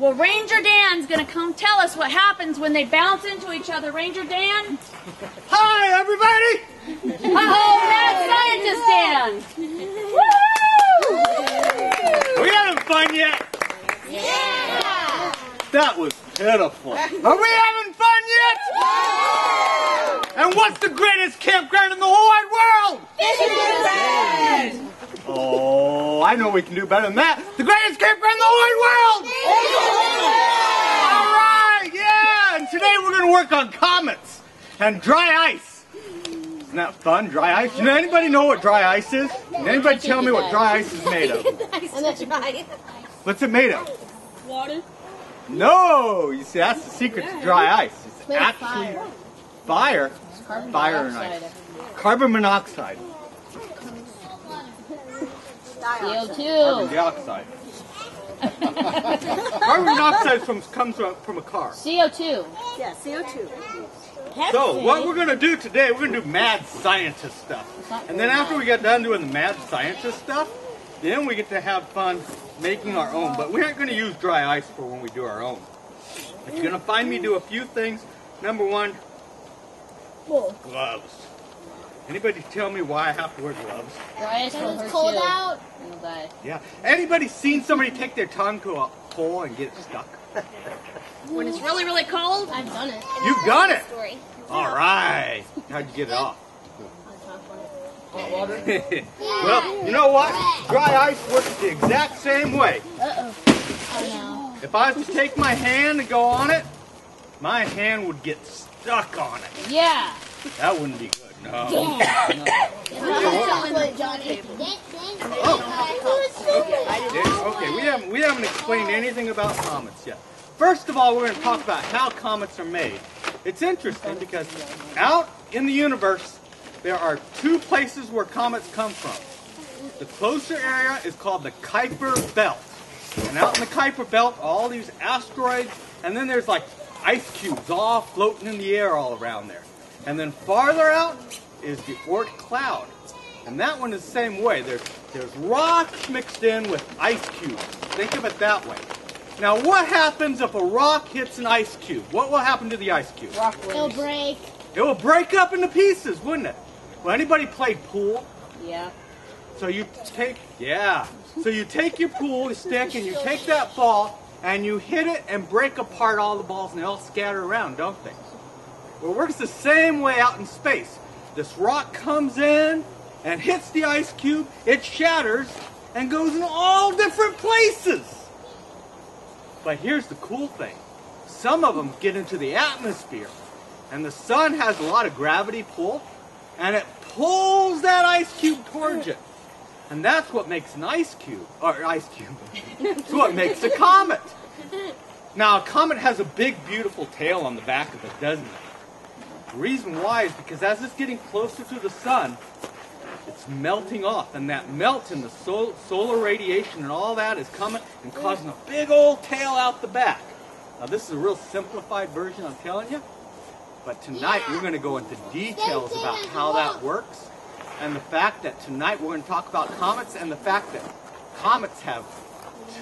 Well, Ranger Dan's going to come tell us what happens when they bounce into each other. Ranger Dan? Hi, everybody! Oh, Mad Scientist Dan! Woohoo! Are we having fun yet? Yeah! That was pitiful. Are we having fun yet? Yeah! And what's the greatest campground in the whole wide world? Disneyland! Oh, I know we can do better than that. The greatest campground in the whole wide world! All right, yeah! And today we're going to work on comets and dry ice. Isn't that fun, dry ice? Does anybody know what dry ice is? Can anybody tell me what dry ice is made of? What's it made of? Water. No! You see, that's the secret to dry ice. It's actually fire. Fire and ice. Carbon monoxide. CO2. Carbon dioxide. Carbon monoxide comes from a car. CO2. Yeah, CO2. So, what we're going to do today, we're going to do mad scientist stuff. And then after we get done doing the mad scientist stuff, then we get to have fun making our own. But we aren't going to use dry ice for when we do our own. But you're going to find me do a few things. Number one, gloves. Anybody tell me why I have to wear gloves? It's cold out. Yeah. Anybody seen somebody take their tongue to a hole and get it stuck? When it's really, really cold? I've done it. You've done it? All right. How'd you get it off? Hot water? Well, you know what? Dry ice works the exact same way. Uh-oh. Oh, no. If I was to take my hand and go on it, my hand would get stuck on it. Yeah. That wouldn't be good. No. Oh. Okay, we haven't explained anything about comets yet. First of all, we're going to talk about how comets are made. It's interesting because out in the universe, there are two places where comets come from. The closer area is called the Kuiper Belt. And out in the Kuiper Belt are all these asteroids, and then there's like ice cubes all floating in the air all around there. And then farther out is the Oort cloud. And that one is the same way. There's rocks mixed in with ice cubes. Think of it that way. Now what happens if a rock hits an ice cube? What will happen to the ice cube? It'll break. It will break up into pieces, wouldn't it? Well, anybody play pool? Yeah. So you take your pool stick and you take that ball and you hit it and break apart all the balls and they all scatter around, don't they? Well, it works the same way out in space. This rock comes in and hits the ice cube, it shatters and goes in all different places. But here's the cool thing. Some of them get into the atmosphere and the sun has a lot of gravity pull and it pulls that ice cube towards it. And that's what makes an ice cube. It's what makes a comet. Now, a comet has a big, beautiful tail on the back of it, doesn't it? The reason why is because as it's getting closer to the sun, it's melting off. And that melt in the solar radiation and all that is coming and causing a big old tail out the back. Now, this is a real simplified version, I'm telling you. But tonight, we're going to go into details about how that works. And the fact that tonight we're going to talk about comets and the fact that comets have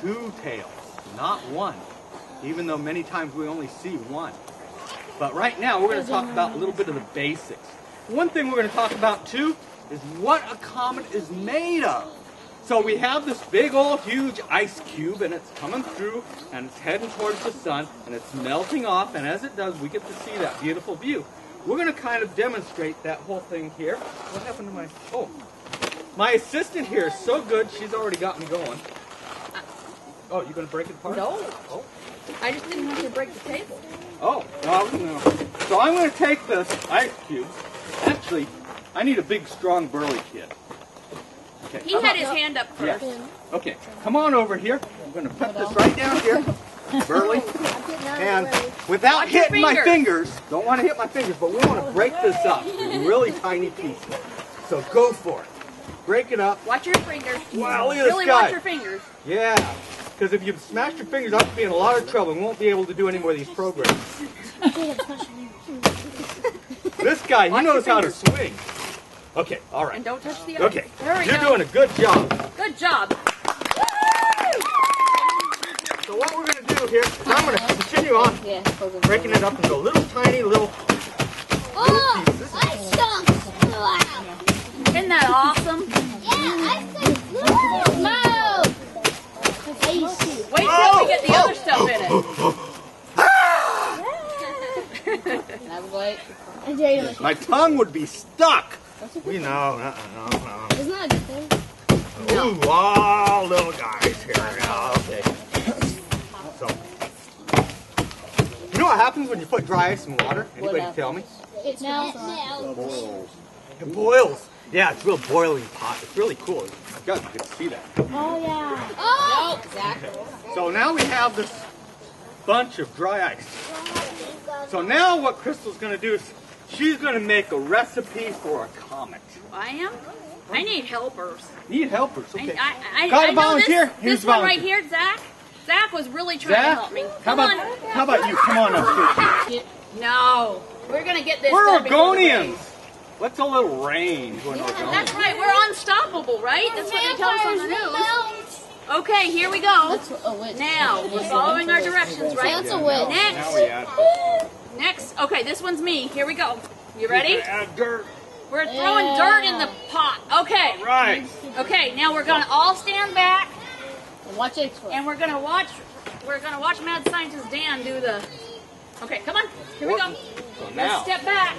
two tails, not one, even though many times we only see one. But right now we're going to talk about a little bit of the basics. One thing we're going to talk about too is what a comet is made of. So we have this big old huge ice cube and it's coming through and it's heading towards the sun and it's melting off, and as it does we get to see that beautiful view. We're going to kind of demonstrate that whole thing here. What happened to my assistant here is so good, she's already got me going. Oh, you're going to break it apart? No. Oh. I just didn't want you to break the table. Oh, no. So I'm going to take this ice cube. Actually, I need a big, strong, burly kid. Okay. He had his hand up first. Yes. Okay, come on over here. I'm going to put this right down here. Burly. And without hitting my fingers, don't want to hit my fingers, but we want to break this up in really tiny pieces. So go for it. Break it up. Watch your fingers. Wow, look at this really guy. watch your fingers. Yeah, because if you smash your fingers, I'll be in a lot of trouble and won't be able to do any more of these programs. This guy, he knows how to swing. Okay, all right. And don't touch the ice. Okay, There we you're go. doing a good job. Good job. So what we're going to do here is I'm going to continue on breaking it up into little tiny little pieces. I stunk. Isn't that awesome? Yeah, I stunk. No. Wait till we get the other stuff in it. My tongue would be stuck. We know. Isn't that a good thing? Ooh, all little guys here. Yeah, okay. So, you know what happens when you put dry ice in water? Anybody tell me? It melts. It boils. Yeah, it's a real boiling pot. It's really cool. I got you can see that. Oh, yeah. Oh! Exactly. So now we have this bunch of dry ice. So now what Crystal's going to do is she's going to make a recipe for a comet. I am? I need helpers. Need helpers, okay. I Got a know volunteer? This Here's one right volunteer. here, Zach. Zach was really trying to help me. How about you? Come on up here. No. We're going to get this We're done before the Oregonians. race. What's a little range when Oregonians? That's right. We're unstoppable, right? That's what they tell us on the news. Okay, here we go. Now, we're following our directions, right? That's a witch. Now we add Next. Okay, this one's me. Here we go. You ready? add dirt. We're throwing dirt in the pot. Okay. Right. Okay, now we're going to all stand back. Watch it explode. And we're gonna watch Mad Scientist Dan do the. Okay, come on, here we go. So now, Let's step back.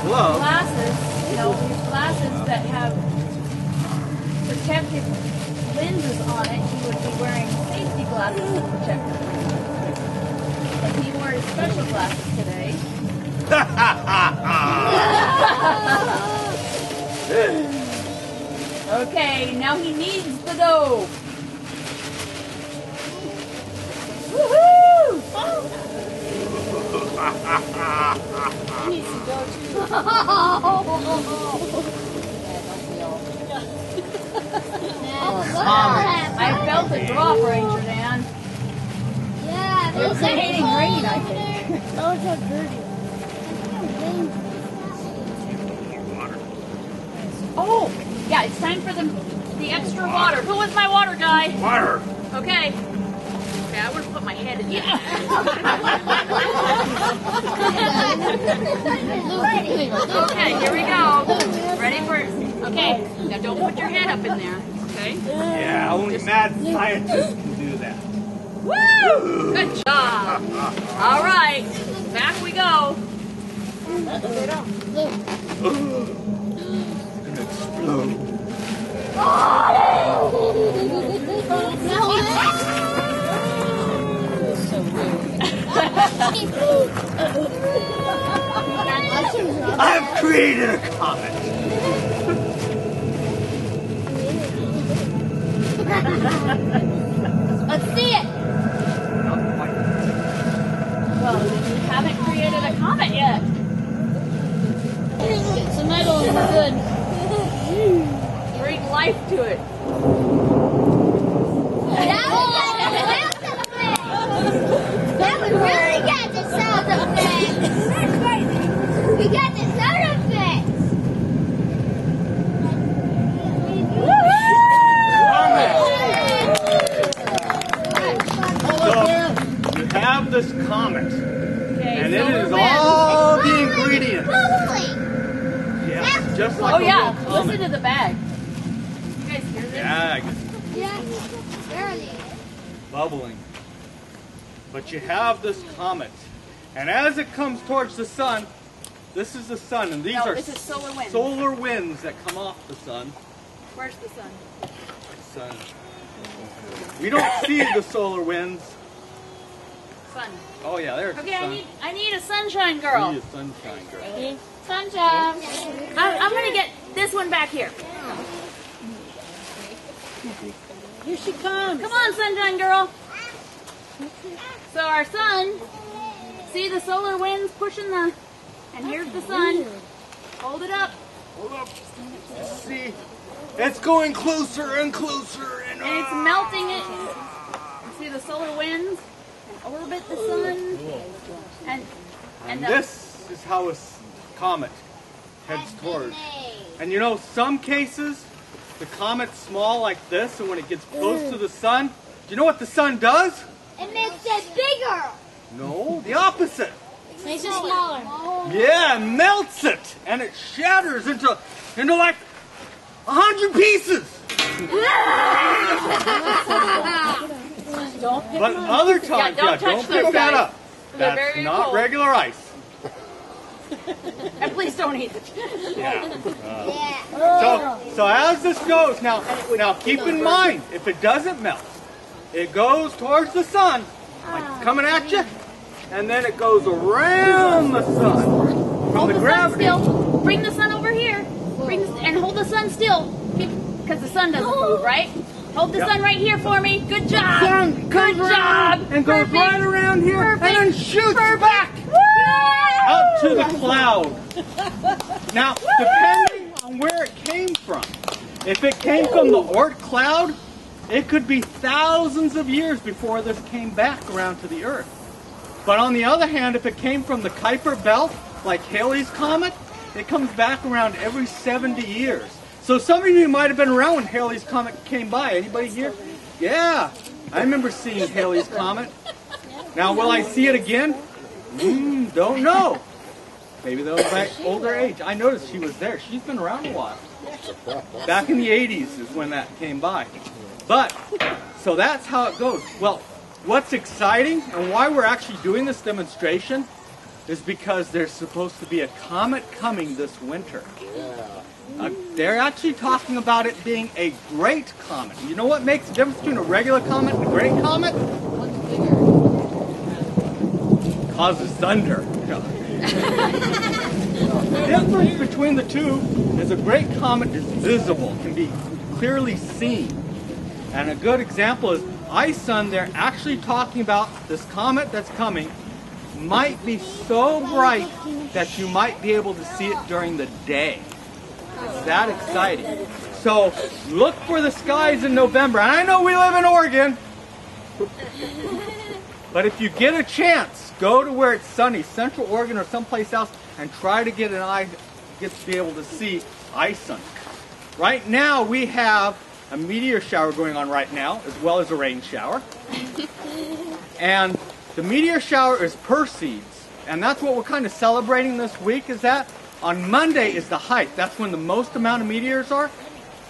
gloves. Glasses, these glasses that have protective lenses on it. He would be wearing safety glasses to protect them. But he wore his special glasses today. Okay, now he needs the dough. Woohoo! I need some dough too. I felt a drop, Ranger Dan. Yeah, It was hitting rain, I think. Oh, it's so dirty. Oh, yeah, it's time for the extra water. Who was my water guy? Water. Okay. Okay, I would have put my head in there. Okay, here we go. Ready for it? Okay, now don't put your head up in there. Okay? Yeah, only mad scientists can do that. Woo! Good job. All right, back we go. I've created a comet. Let's see it. Well, we haven't created a comet yet. Get some metal and we're good. Bring life to it. That was really got the sound effect. We got the sound effect. So, you have this comet, Okay, and it solar is wind. all the ingredients. Bubbling. Yes, just like Oh a yeah, real comet. listen to the bag. You guys hear this? Yeah, I guess Yeah, barely. bubbling. But you have this comet, and as it comes towards the sun, this is the sun, and these No, are this is solar wind. solar winds that come off the sun. Where's the sun? Sun. We don't see the solar winds. Sun. Oh yeah, there's Okay, the sun. I need a sunshine girl. Need a sunshine girl. Sunshine. I'm gonna get this one back here. Here she comes. Come on, sunshine girl. So our sun, see the solar winds pushing the, and here's the sun. Hold it up. Hold up. See, it's going closer and closer, and And it's melting it. See the solar winds and orbit the sun. And the, this is how a comet heads towards. And you know, some cases, the comet's small like this, and when it gets close to the sun, you know what the sun does? It makes it bigger. No, the opposite. Makes it smaller. Yeah, it melts it, and it shatters into like 100 pieces. Don't pick But them up. other times, don't touch don't those pick that guys. up. They're That's very not cold. regular ice. And please don't eat it. Yeah. Yeah. So as this goes, now keep in mind, if it doesn't melt, it goes towards the sun, like it's coming at you, and then it goes around the sun from Hold the the sun gravity. still. Bring the sun over here. And hold the sun still. Because the sun doesn't move, right? Hold the Yep. sun right here for me. Good job. Sun Good comes around job. and goes Perfect. right around here Perfect. and then shoots back Woo! up to the cloud. Now, depending on where it came from, if it came from the Oort cloud, it could be thousands of years before this came back around to the Earth. But on the other hand, if it came from the Kuiper belt, like Halley's Comet, it comes back around every 70 years. So some of you might have been around when Halley's Comet came by. Anybody here? Yeah, I remember seeing Halley's Comet. Now, will I see it again? Don't know. Maybe they'll be back older age. I noticed she was there. She's been around a while. Back in the 80s is when that came by. But, so that's how it goes. Well, what's exciting and why we're actually doing this demonstration is because there's supposed to be a comet coming this winter. They're actually talking about it being a great comet. You know what makes the difference between a regular comet and a great comet? Causes thunder. The difference between the two is a great comet is visible, can be clearly seen. And a good example is iSun. They're actually talking about this comet that's coming might be so bright that you might be able to see it during the day. It's that exciting. So look for the skies in November. And I know we live in Oregon, but if you get a chance, go to where it's sunny, Central Oregon or someplace else, and try to get to be able to see iSun. Right now we have a meteor shower going on right now, as well as a rain shower. And the meteor shower is Perseids, and that's what we're kind of celebrating this week, is that on Monday is the height. That's when the most amount of meteors are.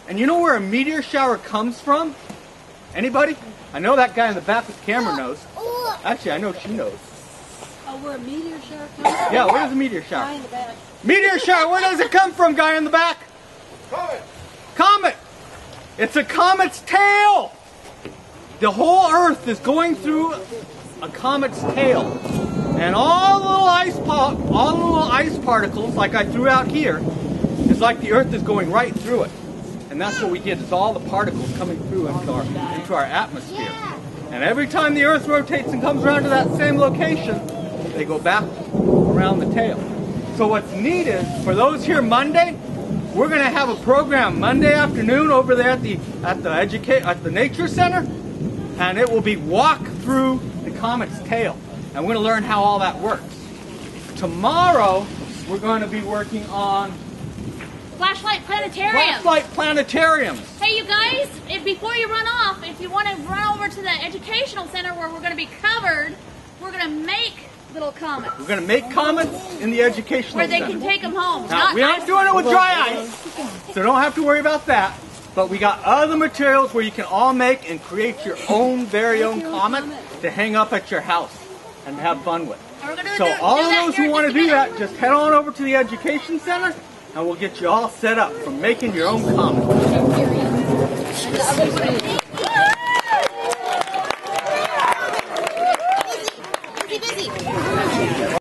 And you know where a meteor shower comes from? Anybody? I know that guy in the back with the camera knows. Actually, I know she knows. Oh, where a meteor shower comes from? Yeah, where does a meteor Guy shower? in the back. Meteor shower, where does it come from, guy in the back? Comet. Comet! It's a comet's tail! The whole Earth is going through a comet's tail. And all the little ice particles, like I threw out here, is like the Earth is going right through it. And that's what we get, is all the particles coming through into our atmosphere. And every time the Earth rotates and comes around to that same location, they go back around the tail. So what's neat is, for those here Monday, we're going to have a program Monday afternoon over there at the Nature Center, and it will be walk through the comet's tail. And we're going to learn how all that works. Tomorrow, we're going to be working on Flashlight planetarium. flashlight planetariums. Hey, you guys, before you run off, if you want to run over to the educational center where we're going to be covered, we're going to make little comets We're going to make comets in the educational where they center. can take them home. Now, Not we aren't ice. doing it with dry ice, so don't have to worry about that. But we got other materials where you can all make and create your own very own comet to hang up at your house and have fun with. And we're gonna So do all of that those here who in want to just a do minute. that, just head on over to the education center and we'll get you all set up for making your own comet. And the other